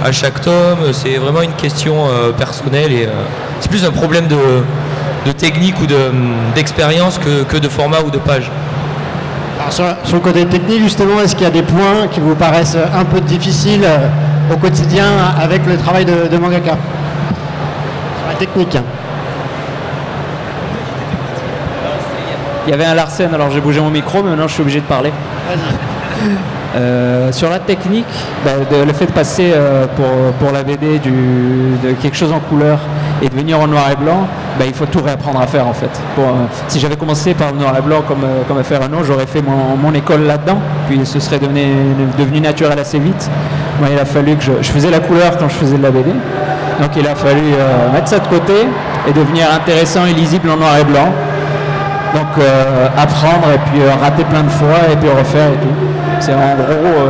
Speaker 2: à chaque tome. C'est vraiment une question personnelle, et c'est plus un problème de technique ou d'expérience que de format ou de page.
Speaker 1: Alors sur le côté technique, justement, est-ce qu'il y a des points qui vous paraissent un peu difficiles au quotidien avec le travail de mangaka? Sur la technique.
Speaker 4: Il y avait un Larsen, alors j'ai bougé mon micro, mais maintenant je suis obligé de parler.
Speaker 1: Vas-y.
Speaker 4: Sur la technique, le fait de passer pour la BD de quelque chose en couleur et de venir en noir et blanc, il faut tout réapprendre à faire en fait. Si j'avais commencé par le noir et blanc comme a fait Renaud, j'aurais fait mon école là-dedans, puis ce serait devenu naturel assez vite. Moi, il a fallu que je faisais la couleur quand je faisais de la BD, donc il a fallu mettre ça de côté et devenir intéressant et lisible en noir et blanc. Donc apprendre et puis rater plein de fois et puis refaire et tout. C'est en gros,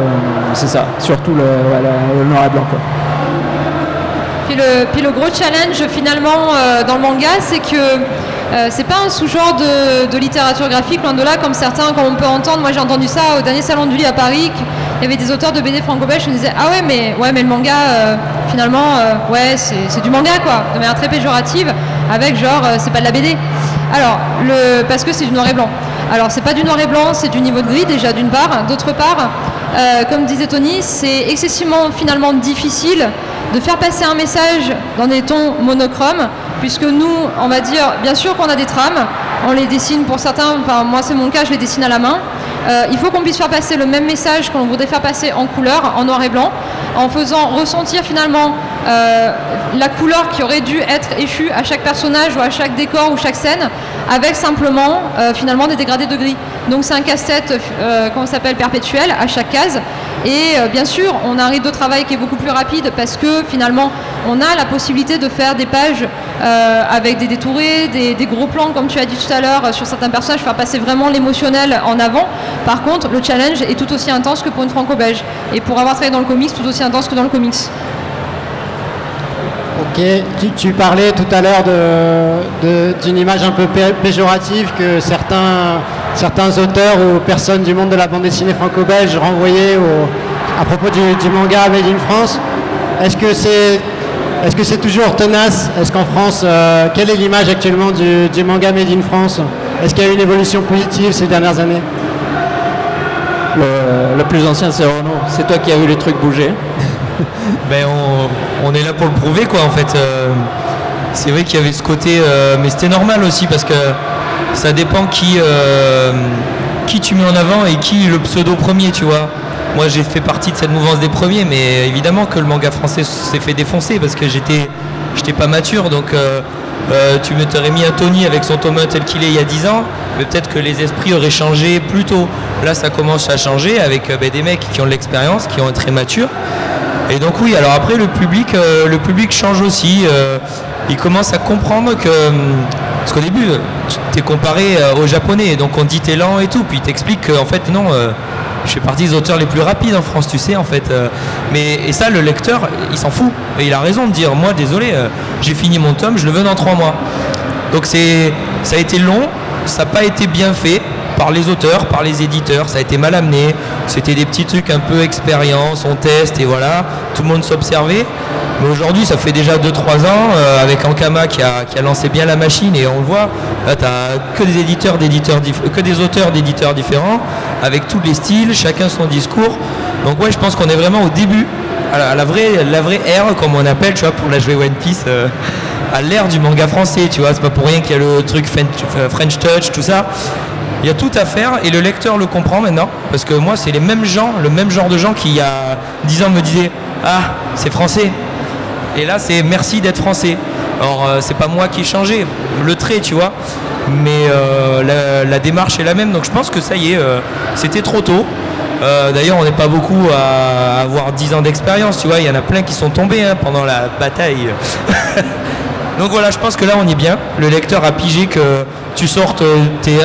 Speaker 4: c'est ça, surtout le noir et blanc, quoi.
Speaker 5: Puis le gros challenge finalement dans le manga, c'est que c'est pas un sous-genre de littérature graphique, loin de là, comme certains, comme on peut entendre. Moi j'ai entendu ça au dernier salon du livre à Paris, qu'il y avait des auteurs de BD franco-belges qui me disaient mais le manga finalement c'est du manga, quoi, de manière très péjorative, avec genre c'est pas de la BD. Alors parce que c'est du noir et blanc. Alors c'est pas du noir et blanc, c'est du niveau de gris déjà d'une part. D'autre part, comme disait Tony, c'est excessivement finalement difficile de faire passer un message dans des tons monochromes, puisque nous, on va dire, bien sûr qu'on a des trames, on les dessine pour certains, enfin moi c'est mon cas, je les dessine à la main. Il faut qu'on puisse faire passer le même message qu'on voudrait faire passer en couleur, en noir et blanc, en faisant ressentir finalement la couleur qui aurait dû être échue à chaque personnage ou à chaque décor ou chaque scène, avec simplement finalement des dégradés de gris. Donc c'est un casse-tête, comment ça s'appelle, perpétuel à chaque case. Et bien sûr, on a un rythme de travail qui est beaucoup plus rapide parce que finalement, on a la possibilité de faire des pages avec des détourés, des gros plans, comme tu as dit tout à l'heure, sur certains personnages, faire passer vraiment l'émotionnel en avant. Par contre, le challenge est tout aussi intense que pour une franco-belge. Et pour avoir travaillé dans le comics, tout aussi intense que dans le comics.
Speaker 1: Ok, tu parlais tout à l'heure d'une image un peu péjorative que certains auteurs ou personnes du monde de la bande dessinée franco-belge renvoyaient à propos du manga Made in France. Est-ce que c'est est-ce que c'est toujours tenace? Est-ce qu'en France, quelle est l'image actuellement du manga made in France? Est-ce qu'il y a eu une évolution positive ces dernières années?
Speaker 4: Le plus ancien, c'est Renaud. C'est toi qui as vu les trucs bouger.
Speaker 2: Ben on est là pour le prouver, quoi, en fait. C'est vrai qu'il y avait ce côté, mais c'était normal aussi parce que ça dépend qui tu mets en avant et qui le pseudo premier, tu vois. Moi j'ai fait partie de cette mouvance des premiers, mais évidemment que le manga français s'est fait défoncer parce que j'étais pas mature, donc tu me t'aurais mis un Tony avec son tome 1 tel qu'il est il y a 10 ans, mais peut-être que les esprits auraient changé plus tôt. Là ça commence à changer avec des mecs qui ont de l'expérience, qui ont un très mature. Et donc oui, alors après le public change aussi. Il commence à comprendre que, parce qu'au début, tu t'es comparé aux Japonais, donc on dit t'es lent et tout, puis il t'explique qu'en fait non, je fais partie des auteurs les plus rapides en France, tu sais, en fait. Et ça, le lecteur, il s'en fout. Et il a raison de dire, moi, désolé, j'ai fini mon tome, je le veux dans 3 mois. Donc ça a été long, ça n'a pas été bien fait par les auteurs, par les éditeurs, ça a été mal amené. C'était des petits trucs un peu expérience, on teste et voilà, tout le monde s'observait. Mais aujourd'hui, ça fait déjà 2-3 ans, avec Ankama qui a lancé bien la machine, et on le voit, là, tu n'as que des auteurs d'éditeurs différents, avec tous les styles, chacun son discours. Donc ouais, je pense qu'on est vraiment au début, à la vraie ère, comme on appelle, tu vois, pour la jouer One Piece, à l'ère du manga français, tu vois. C'est pas pour rien qu'il y a le truc French Touch, tout ça. Il y a tout à faire, et le lecteur le comprend maintenant, parce que moi, c'est les mêmes gens, le même genre de gens qui, il y a 10 ans, me disaient « Ah, c'est français ». Et là, c'est merci d'être français. Alors, c'est pas moi qui ai changé, le trait, tu vois, mais la démarche est la même. Donc, je pense que ça y est, c'était trop tôt. D'ailleurs, on n'est pas beaucoup à avoir 10 ans d'expérience, tu vois. Il y en a plein qui sont tombés pendant la bataille. Donc voilà, je pense que là, on est bien. Le lecteur a pigé que tu sortes tes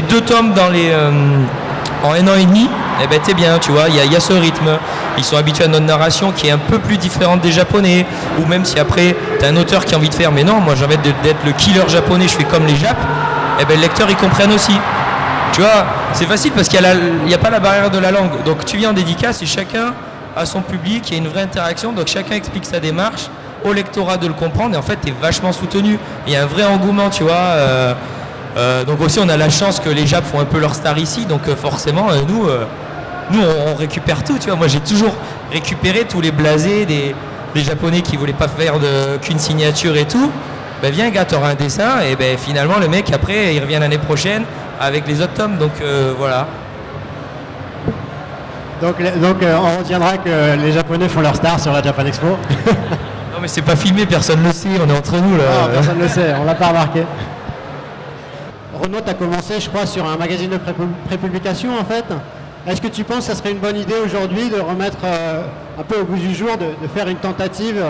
Speaker 2: 2 tomes en 1 an et demi. Eh ben t'es bien, tu vois, il y a ce rythme. Ils sont habitués à notre narration qui est un peu plus différente des japonais, ou même si après t'as un auteur qui a envie de faire, mais non, moi j'ai envie d'être le killer japonais, je fais comme les Japs, eh ben le lecteur ils comprennent aussi. Tu vois, c'est facile parce qu'il n'y a pas la barrière de la langue. Donc tu viens en dédicace et chacun a son public, il y a une vraie interaction, donc chacun explique sa démarche, au lectorat de le comprendre, et en fait t'es vachement soutenu. Il y a un vrai engouement, tu vois. Donc aussi on a la chance que les Japs font un peu leur star ici, donc forcément nous on récupère tout, tu vois. Moi j'ai toujours récupéré tous les blasés des Japonais qui voulaient pas faire qu'une signature et tout. Ben viens gars, t'auras un dessin, et ben finalement le mec après il revient l'année prochaine avec les autres tomes, donc voilà.
Speaker 1: Donc on retiendra que les Japonais font leur star sur la Japan Expo.
Speaker 2: Non mais c'est pas filmé, personne ne le sait, on est entre nous là.
Speaker 1: Non, personne ne le sait, on l'a pas remarqué. Renaud, tu as commencé, je crois, sur un magazine de prépublication, en fait. Est-ce que tu penses que ça serait une bonne idée aujourd'hui de remettre un peu au goût du jour, de faire une tentative?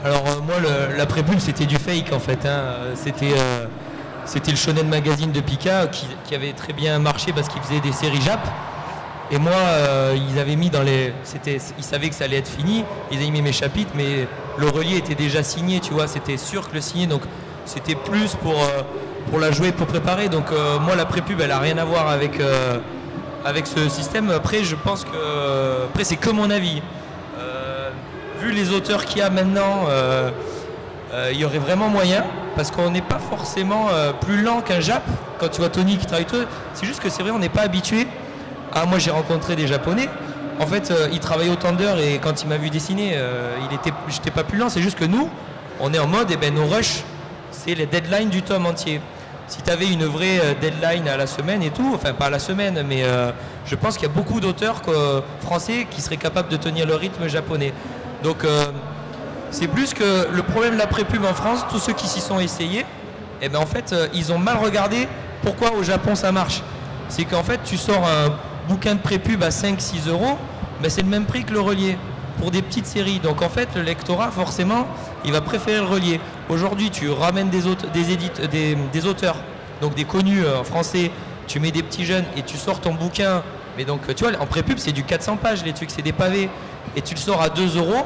Speaker 2: Alors moi, la prépub, c'était du fake, en fait. C'était le Shonen Magazine de Pika qui avait très bien marché parce qu'il faisait des séries Jap. Et moi, ils avaient mis ils savaient que ça allait être fini, ils avaient mis mes chapitres, mais le relié était déjà signé, tu vois, c'était sûr que le signer, donc c'était plus pour la jouer, pour préparer. Donc moi la prépub elle a rien à voir avec ce système. Après je pense que c'est que mon avis. Vu les auteurs qu'il y a maintenant, il y aurait vraiment moyen, parce qu'on n'est pas forcément plus lent qu'un Jap. Quand tu vois Tony qui travaille tout, c'est juste que c'est vrai, on n'est pas habitué. Moi j'ai rencontré des Japonais, en fait il travaillait autant d'heures, et quand il m'a vu dessiner, j'étais pas plus lent. C'est juste que nous on est en mode, nos rushs c'est les deadlines du tome entier. Si tu avais une vraie deadline à la semaine et tout, enfin pas à la semaine, mais je pense qu'il y a beaucoup d'auteurs français qui seraient capables de tenir le rythme japonais. Donc c'est plus que le problème de la prépub en France, tous ceux qui s'y sont essayés, en fait ils ont mal regardé pourquoi au Japon ça marche. C'est qu'en fait tu sors un bouquin de prépub à 5-6 euros, c'est le même prix que le relié pour des petites séries. Donc en fait le lectorat forcément il va préférer le relié. Aujourd'hui tu ramènes des auteurs, donc des connus français, tu mets des petits jeunes et tu sors ton bouquin, mais donc tu vois en prépub c'est du 400 pages les trucs, c'est des pavés, et tu le sors à 2 euros,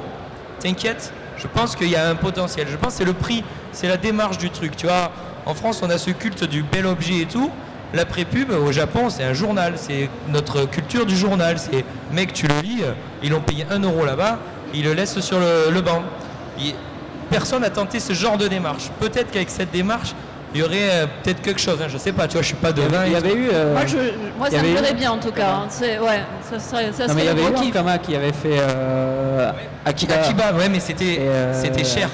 Speaker 2: t'inquiète, je pense qu'il y a un potentiel. Je pense que c'est le prix, c'est la démarche du truc, tu vois. En France on a ce culte du bel objet et tout. La prépub au Japon c'est un journal, c'est notre culture du journal, c'est mec tu le lis, ils l'ont payé 1 euro là-bas, il le laisse sur le banc. Personne n'a tenté ce genre de démarche. Peut-être qu'avec cette démarche, il y aurait peut-être quelque chose. Je sais pas, tu vois, je suis pas devin.
Speaker 4: Il y avait eu.
Speaker 3: Moi, ça me plairait bien en tout cas. Hein. Ouais, ça serait
Speaker 4: mais il y avait
Speaker 3: le
Speaker 4: eu
Speaker 3: gros kiff.
Speaker 4: Ankama qui avait fait
Speaker 2: Akiba, ouais, mais c'était cher.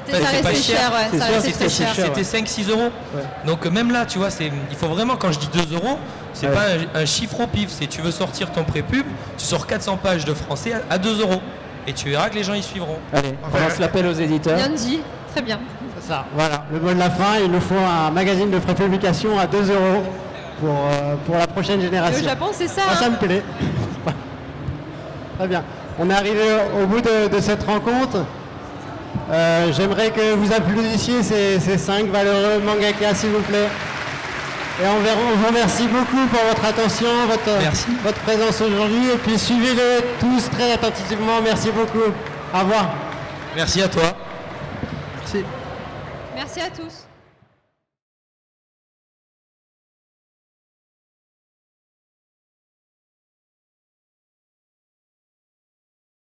Speaker 5: Ça restait cher, ouais. Ça restait très cher.
Speaker 2: C'était 5-6 euros. Ouais. Donc même là, tu vois, il faut vraiment, quand je dis 2 euros, c'est pas un chiffre au pif. C'est tu veux sortir ton pré-pub, tu sors 400 pages de français à 2 euros. Et tu verras que les gens y suivront.
Speaker 4: Allez, on lance l'appel aux éditeurs.
Speaker 5: Bien dit, très bien.
Speaker 1: C'est ça, voilà. Le mot de la fin, il nous faut un magazine de prépublication à 2 euros pour la prochaine génération.
Speaker 5: Le Japon, c'est ça.
Speaker 1: Moi, ça me plaît. Très bien. On est arrivé au bout de cette rencontre. J'aimerais que vous applaudissiez ces 5 valeureux mangakas, s'il vous plaît. Et on vous remercie beaucoup pour votre attention, votre présence aujourd'hui. Et puis suivez-les tous très attentivement. Merci beaucoup. Au revoir.
Speaker 2: Merci à toi.
Speaker 6: Merci.
Speaker 5: Merci à tous.